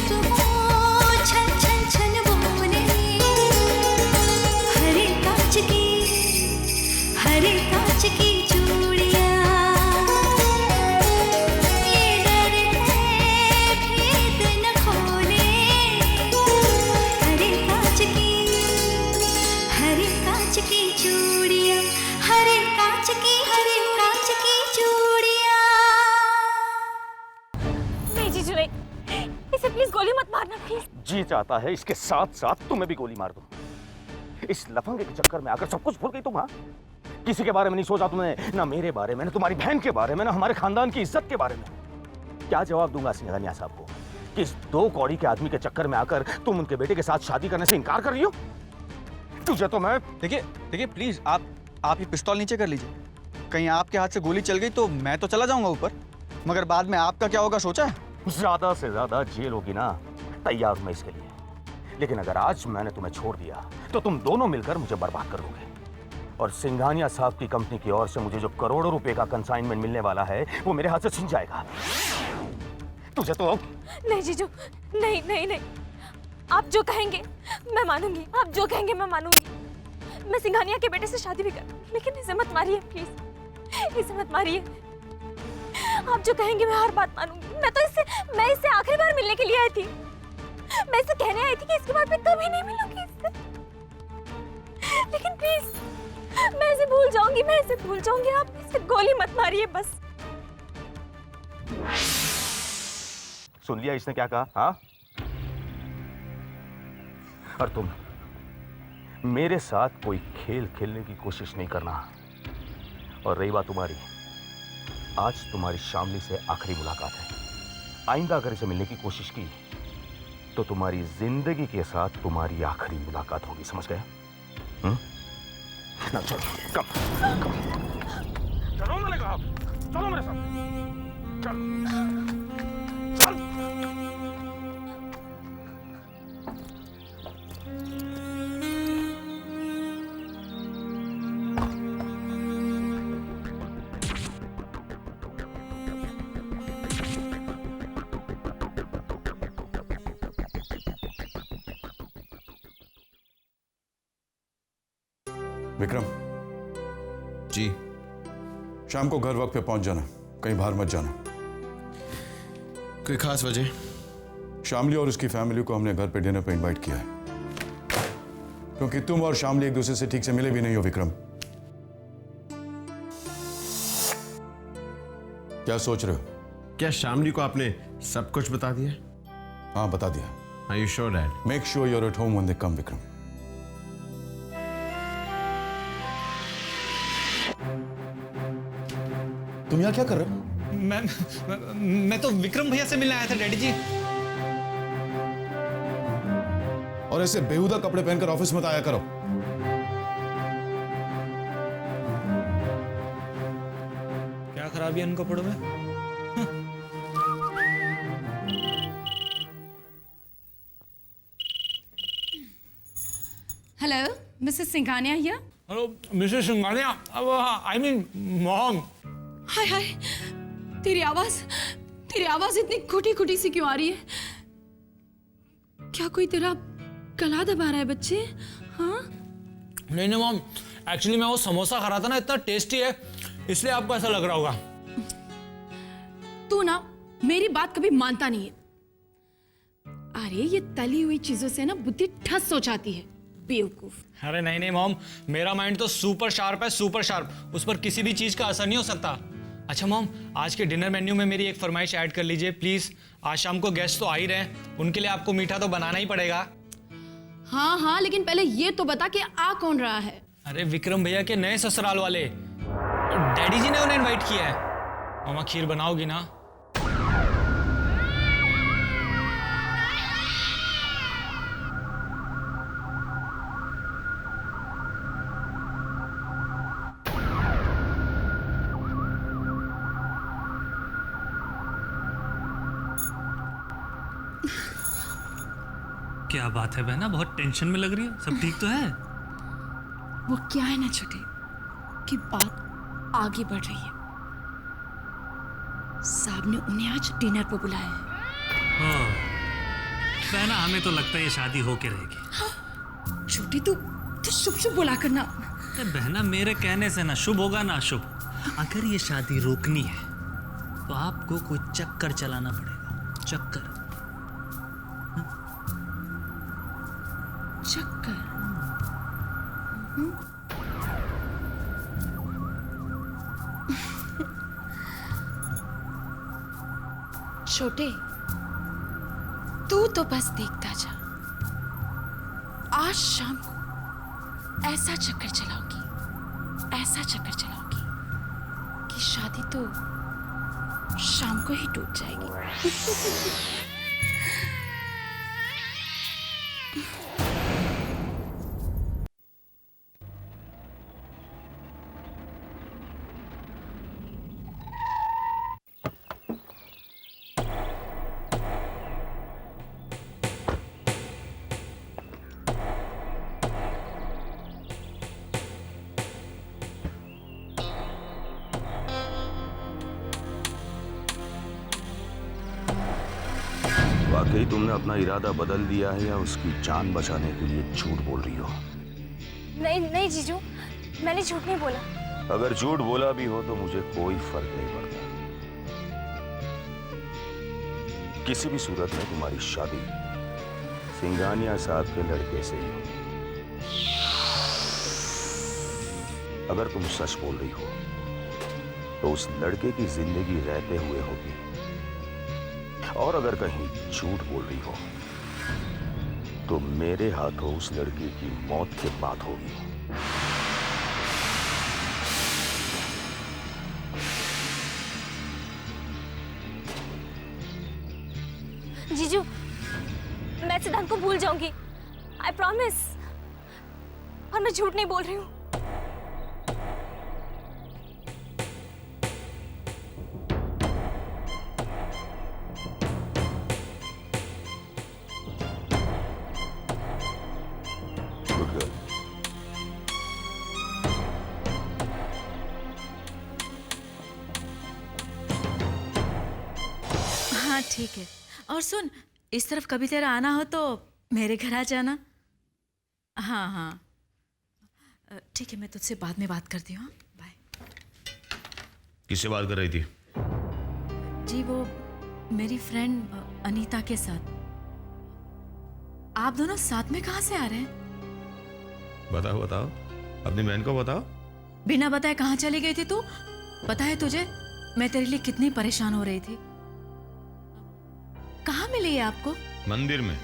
चुप हो छन छन छन बोले, हरे कांच की चूड़ियां, ये डरते भेद न खोले, हरे कांच की चूड़ियां, हरे कांच की चूड़ियां। नहीं जीजू नहीं, इसे प्लीज गोली मत मारना प्लीज। जी चाहता है इसके साथ साथ तुम्हें भी गोली मार दूं। इस लफंगे के चक्कर में आकर सब कुछ भूल गई तुम। हाँ, किसी के बारे में नहीं सोचा तुमने, ना मेरे बारे में, ना तुम्हारी बहन के बारे में, ना हमारे खानदान की इज्जत के बारे में। क्या जवाब दूंगा सिंघानिया साहब को कि इस 2 कौड़ी के आदमी के चक्कर में आकर तुम उनके बेटे के साथ शादी करने से इनकार कर रही हो? तुझे तो मैं देखिए प्लीज आप ये पिस्तौल नीचे कर लीजिए। कहीं आपके हाथ से गोली चल गई तो मैं तो चला जाऊंगा ऊपर, मगर बाद में आपका क्या होगा सोचा है? ज्यादा से ज्यादा जेल होगी ना, तैयार हूं मैं इसके लिए। लेकिन अगर आज मैंने तुम्हें छोड़ दिया तो तुम दोनों मिलकर मुझे बर्बाद कर दोगे। और सिंघानिया साहब की कंपनी की ओर से मुझे जो करोड़ों रुपए का कंसाइनमेंट मिलने वाला है वो मेरे हाथ से छिन जाएगा। तुझे तो नहीं जीजू, नहीं नहीं नहीं, आप जो कहेंगे मैं मानूंगी, आप जो कहेंगे मैं मानूंगी। मैं सिंघानिया के बेटे से शादी भी करूंगी, लेकिन इसे मत मारिए प्लीज, इसे मत मारिए। आप जो कहेंगे मैं हर बात मानूंगी। मैं इससे आखिरी बार मिलने के लिए आई थी। मैं इसे कहने आई थी कि इसके बाद मैं कभी नहीं मिलूंगी इससे। लेकिन प्लीज मैं इसे भूल जाऊंगी, आप इसे गोली मत मारिए बस। सुन लिया इसने क्या कहा? हाँ, और तुम मेरे साथ कोई खेल खेलने की कोशिश नहीं करना। और रही बात तुम्हारी, आज तुम्हारी शामली से आखिरी मुलाकात है। आइंदा अगर इसे मिलने की कोशिश की तो तुम्हारी जिंदगी के साथ तुम्हारी आखिरी मुलाकात होगी, समझ गए? ना चलो, चलो मैंने कहा, चलो मेरे साथ, चल। विक्रम जी। शाम को घर वक्त पे पहुंच जाना, कहीं बाहर मत जाना। कोई खास वजह? शामली और उसकी फैमिली को हमने घर पे डिनर पे इनवाइट किया है, क्योंकि तुम और शामली एक दूसरे से ठीक से मिले भी नहीं हो। विक्रम, क्या सोच रहे हो? क्या शामली को आपने सब कुछ बता दिया? हाँ, बता दिया। Are you sure, Dad? Make sure you are at home when they come. Vikram, तुम यहाँ क्या कर रहे हो? मैं तो विक्रम भैया से मिलने आया था डैडी जी। और ऐसे बेहुदा कपड़े पहनकर ऑफिस मत आया करो। क्या खराबी है इन कपड़ों में? Hello, Mrs Singhania here. Hello Mrs Singhania, I mean mom. Hi hi, तेरी आवाज इतनी खोटी खोटी सी क्यों आ रही है? क्या कोई तेरा गला दबा रहा है बच्चे? हाँ? नहीं मॉम, एक्चुअली मैं वो समोसा खा रहा था ना, इतना टेस्टी है, इसलिए आपको ऐसा लग रहा होगा। तू ना मेरी बात कभी मानता नहीं है। अरे ये तली हुई चीजों से ना बुद्धि ठस हो जाती है, बेवकूफ। अरे नहीं मॉम, मेरा माइंड तो सुपर शार्प है, सुपर शार्प। उस पर किसी भी चीज का असर नहीं हो सकता। अच्छा मॉम, आज के डिनर मेन्यू में मेरी एक फरमाइश ऐड कर लीजिए प्लीज। आज शाम को गेस्ट तो आ ही रहे हैं, उनके लिए आपको मीठा तो बनाना ही पड़ेगा। हाँ हाँ, लेकिन पहले ये तो बता कि आ कौन रहा है? अरे विक्रम भैया के नए ससुराल वाले, डैडी जी ने उन्हें इनवाइट किया है। मामा खीर बनाओगी ना? क्या बात है बहना, बहुत टेंशन में लग रही है। सब ठीक तो है? वो क्या है ना छोटे कि बात आगे बढ़ रही है। साहब ने उन्हें आज डिनर पर बुलाया है। बहना हमें तो लगता है ये शादी होके रहेगी। छोटी तू शुभ शुभ बोला करना। अरे बहना मेरे कहने से ना शुभ होगा ना अशुभ। अगर ये शादी रोकनी है तो आपको कोई चक्कर चलाना पड़ेगा। चक्कर। चक्कर? छोटे तू तो बस देखता जा, आज शाम को ऐसा चक्कर चलाऊंगी, ऐसा चक्कर चलाऊंगी कि शादी तो शाम को ही टूट जाएगी। वाकई तुमने अपना इरादा बदल दिया है या उसकी जान बचाने के लिए झूठ बोल रही हो? नहीं नहीं जीजू, मैंने झूठ नहीं बोला। अगर झूठ बोला भी हो तो मुझे कोई फर्क नहीं पड़ता। किसी भी सूरत में तुम्हारी शादी सिंघानिया साहब के लड़के से ही होगी। अगर तुम सच बोल रही हो तो उस लड़के की जिंदगी रहते हुए होगी, और अगर कहीं झूठ बोल रही हो तो मेरे हाथों उस लड़की की मौत के बाद होगी। जीजू, मैं सिद्धांत को भूल जाऊंगी, आई प्रॉमिस। और मैं झूठ नहीं बोल रही हूँ। हाँ ठीक है। और सुन, इस तरफ कभी तेरा आना हो तो मेरे घर आ जाना। हाँ हाँ ठीक है, मैं तुझसे बाद में बात करती हूँ। बाय। किससे बात कर रही थी? जी वो मेरी फ्रेंड अनीता के साथ। आप दोनों साथ में कहाँ से आ रहे हैं? बताओ बताओ, अपनी बहन को बताओ। बिना बताए कहाँ चली गई थी तू? पता है तुझे मैं तेरे लिए कितनी परेशान हो रही थी। कहाँ मिली है आपको? मंदिर में,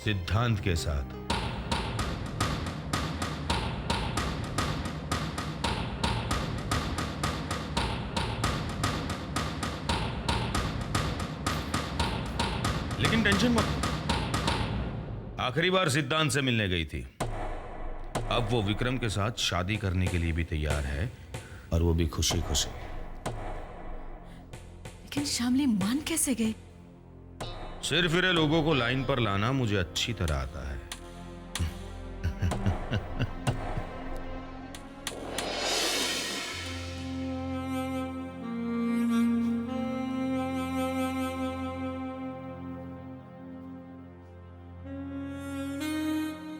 सिद्धांत के साथ। लेकिन टेंशन मत, आखिरी बार सिद्धांत से मिलने गई थी। अब वो विक्रम के साथ शादी करने के लिए भी तैयार है, और वो भी खुशी खुशी। लेकिन शामली मान कैसे गई? सिर फिरे लोगों को लाइन पर लाना मुझे अच्छी तरह आता है।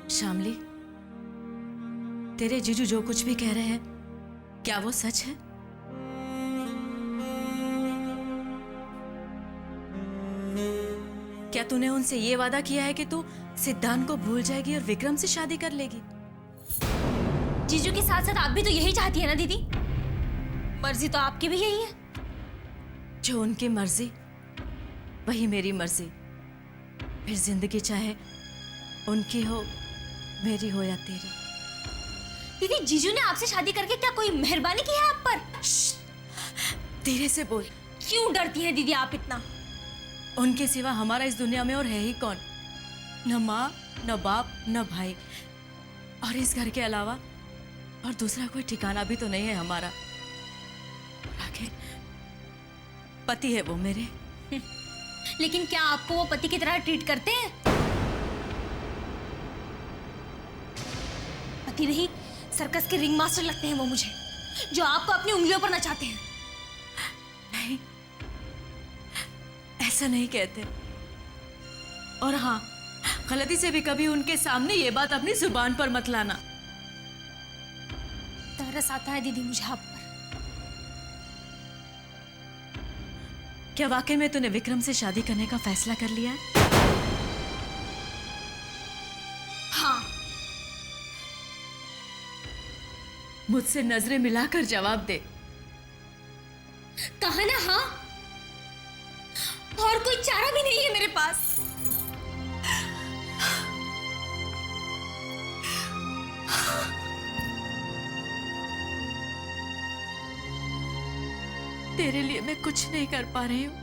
शामली, तेरे जीजू जो कुछ भी कह रहे हैं, क्या वो सच है? क्या तूने उनसे ये वादा किया है कि तू सिद्धांत को भूल जाएगी और विक्रम से शादी कर लेगी? जीजू के साथ साथ आप भी तो यही चाहती है ना दीदी? मर्जी तो आपकी भी यही है। जो उनकी मर्जी वही मेरी मर्जी। फिर जिंदगी चाहे उनकी हो, मेरी हो या तेरी। दीदी, जीजू ने आपसे शादी करके क्या कोई मेहरबानी की है आप पर? तेरे से बोल। क्यों डरती हैं दीदी आप इतना? उनके सिवा हमारा इस दुनिया में और है ही कौन? न माँ, न बाप, न भाई, और इस घर के अलावा और दूसरा कोई ठिकाना भी तो नहीं है हमारा। आखिर पति है वो मेरे। लेकिन क्या आपको वो पति की तरह ट्रीट करते हैं? पति नहीं, सर्कस के रिंग मास्टर लगते हैं वो मुझे, जो आपको अपनी उंगलियों पर नचाते हैं। नहीं, ऐसा नहीं कहते। और हाँ, गलती से भी कभी उनके सामने ये बात अपनी जुबान पर मत लाना। तरस आता है दीदी मुझे आप पर। क्या वाकई में तूने विक्रम से शादी करने का फैसला कर लिया है? हाँ। मुझसे नजरें मिलाकर जवाब दे। कहा ना हाँ, और कोई चारा भी नहीं है मेरे पास। तेरे लिए मैं कुछ नहीं कर पा रही हूँ।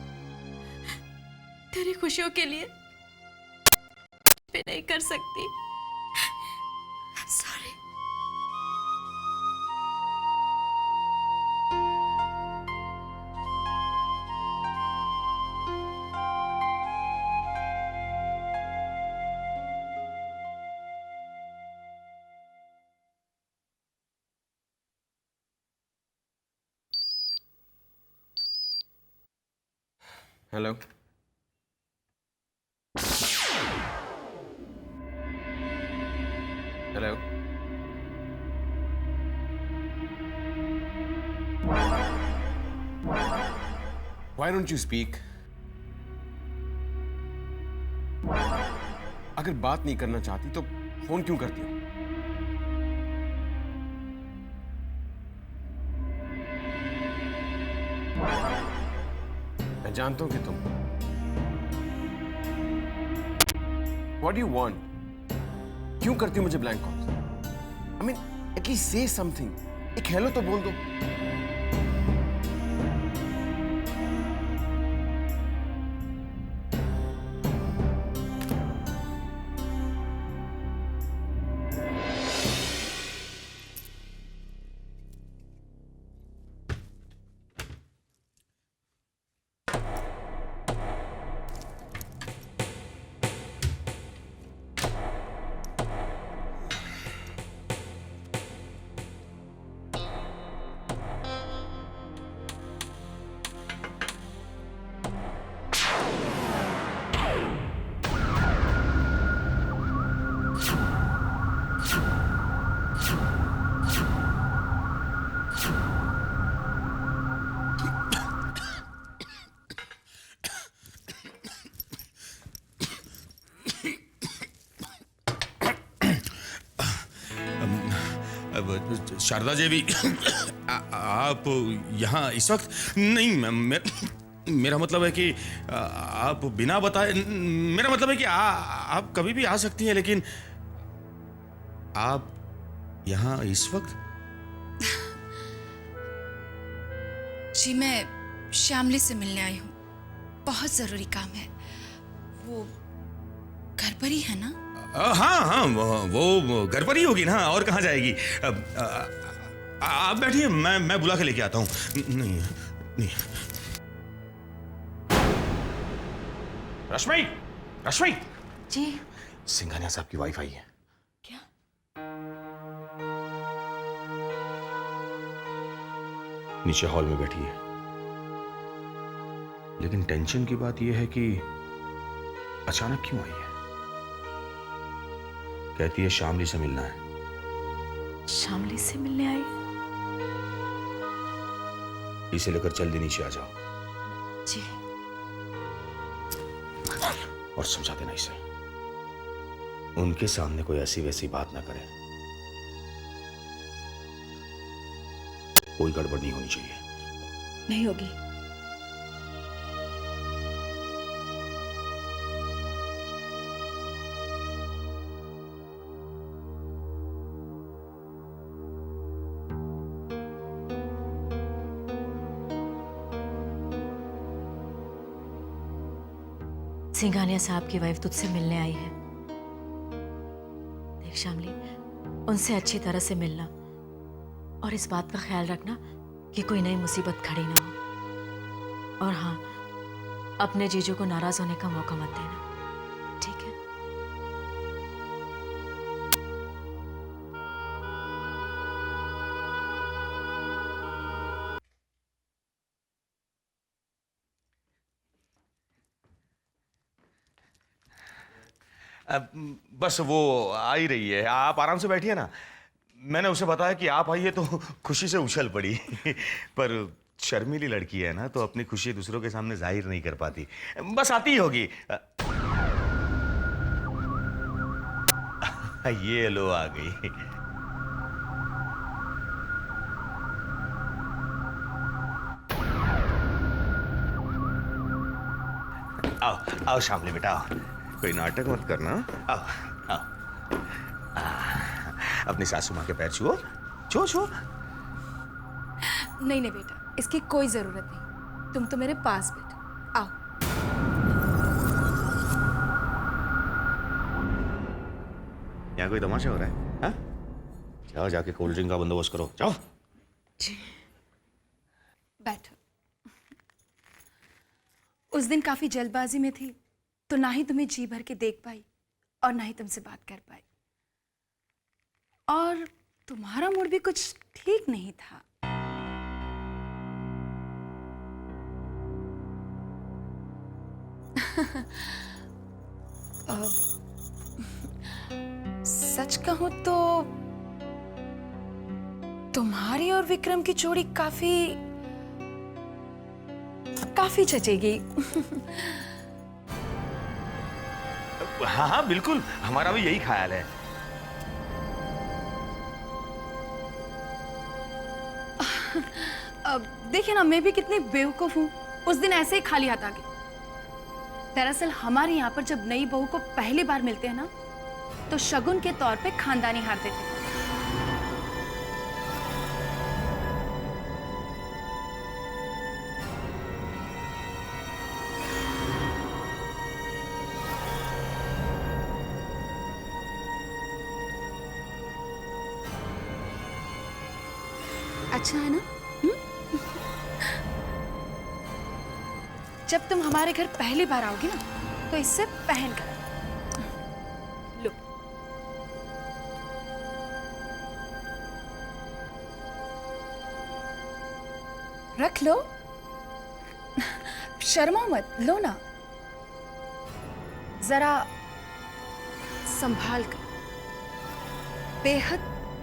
तेरी खुशियों के लिए कुछ भी नहीं कर सकती। Sorry. Hello. Hello. Why don't you speak? अगर बात नहीं करना चाहती तो फोन क्यों करती हो? मैं जानता हूं कि तुम What do you want? क्यों करती हो मुझे blank calls? I mean, at least say something. एक हेलो तो बोल दो। शारदा देवी, आप यहाँ इस वक्त नहीं? मेरा मतलब है कि आप बिना बताए, मेरा मतलब है कि आप कभी भी आ सकती हैं, लेकिन आप यहाँ इस वक्त? जी मैं श्यामली से मिलने आई हूँ, बहुत जरूरी काम है। वो घर पर ही है ना? हाँ हाँ, वो घर पर ही होगी ना, और कहाँ जाएगी। आप बैठिए, मैं बुला के लेके आता हूँ। नहीं नहीं। रश्मि, रश्मि जी। सिंघानिया साहब की वाइफ आई है। क्या? नीचे हॉल में बैठी है, लेकिन टेंशन की बात यह है कि अचानक क्यों आई है। कहती है शामली से मिलना है। शामली से मिलने आई? इसे लेकर जल्दी नीचे आ जाओ। जी। और समझा देना इसे, उनके सामने कोई ऐसी वैसी बात ना करे। कोई गड़बड़ नहीं होनी चाहिए। नहीं होगी। सिंघानिया साहब की वाइफ तुझसे मिलने आई है। देख शामली, उनसे अच्छी तरह से मिलना और इस बात का ख्याल रखना कि कोई नई मुसीबत खड़ी ना हो। और हाँ, अपने जीजू को नाराज होने का मौका मत देना, ठीक है? बस वो आ ही रही है, आप आराम से बैठिए ना। मैंने उसे बताया कि आप आइए तो खुशी से उछल पड़ी। पर शर्मीली लड़की है ना, तो अपनी खुशी दूसरों के सामने जाहिर नहीं कर पाती। बस आती ही होगी। ये लो आ गई। आओ आओ शामली बेटा आओ, कोई नाटक मत करना। आओ आओ, अपनी सासू माँ के पैर छुओ, छुओ छुओ। नहीं नहीं बेटा, इसकी कोई जरूरत नहीं, तुम तो मेरे पास बैठो। आओ। यहाँ कोई तमाशा हो रहा है? हाँ? जाओ जाके कोल्ड ड्रिंक का बंदोबस्त करो, जाओ। बैठो। उस दिन काफी जल्दबाजी में थी, तो ना ही तुम्हें जी भर के देख पाई और ना ही तुमसे बात कर पाई, और तुम्हारा मूड भी कुछ ठीक नहीं था। सच कहूं तो तुम्हारी और विक्रम की जोड़ी काफी जचेगी। हाँ हाँ बिल्कुल, हमारा भी यही ख्याल है। अब देखिए ना, मैं भी कितनी बेवकूफ हूँ, उस दिन ऐसे ही खाली हाथ आ गई। दरअसल हमारे यहाँ पर जब नई बहू को पहली बार मिलते हैं ना, तो शगुन के तौर पे खानदानी हार देते हैं। अच्छा है ना? जब तुम हमारे घर पहली बार आओगी ना, तो इससे पहन कर लो। रख लो, शर्मा मत, लो ना, जरा संभाल कर, बेहद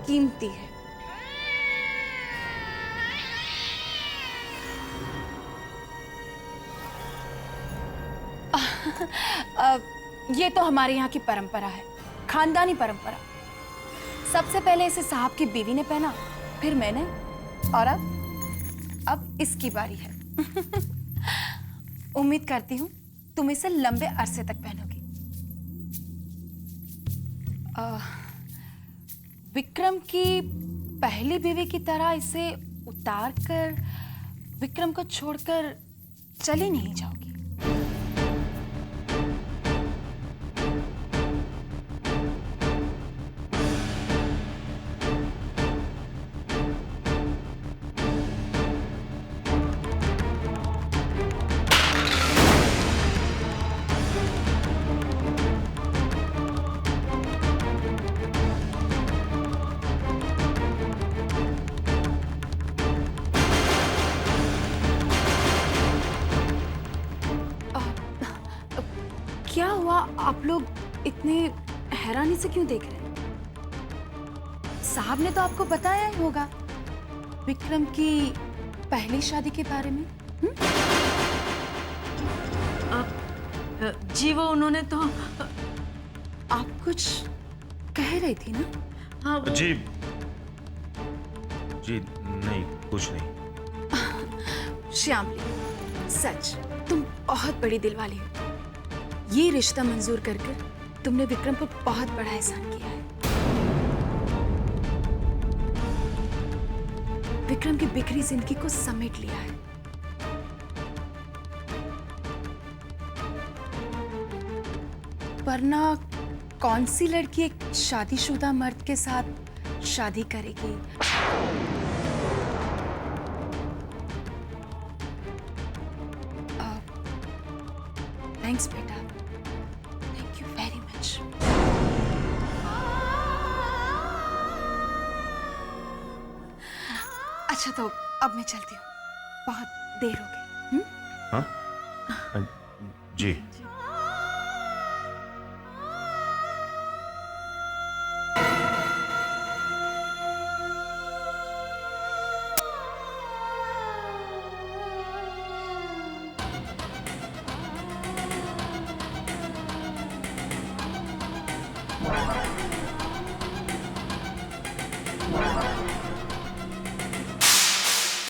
कीमती है। ये तो हमारे यहाँ की परंपरा है, खानदानी परंपरा। सबसे पहले इसे साहब की बीवी ने पहना, फिर मैंने, और अब इसकी बारी है। उम्मीद करती हूँ तुम इसे लंबे अरसे तक पहनोगी। विक्रम की पहली बीवी की तरह इसे उतार कर विक्रम को छोड़कर चली नहीं जाओगी। क्या हुआ, आप लोग इतने हैरानी से क्यों देख रहे हैं? साहब ने तो आपको बताया ही होगा विक्रम की पहली शादी के बारे में। जी वो उन्होंने तो आप कुछ कह रही थी ना? हाँ जी जी नहीं, कुछ नहीं। श्यामली, सच तुम बहुत बड़ी दिलवाली हो। ये रिश्ता मंजूर कर तुमने विक्रम पर बहुत बड़ा एहसान किया है। विक्रम की बिखरी जिंदगी को समेट लिया है। वरना कौन सी लड़की एक शादीशुदा मर्द के साथ शादी करेगी? थैंक्स बेटा, थैंक यू वेरी मच। अच्छा तो अब मैं चलती हूँ, बहुत देर हो गई। हाँ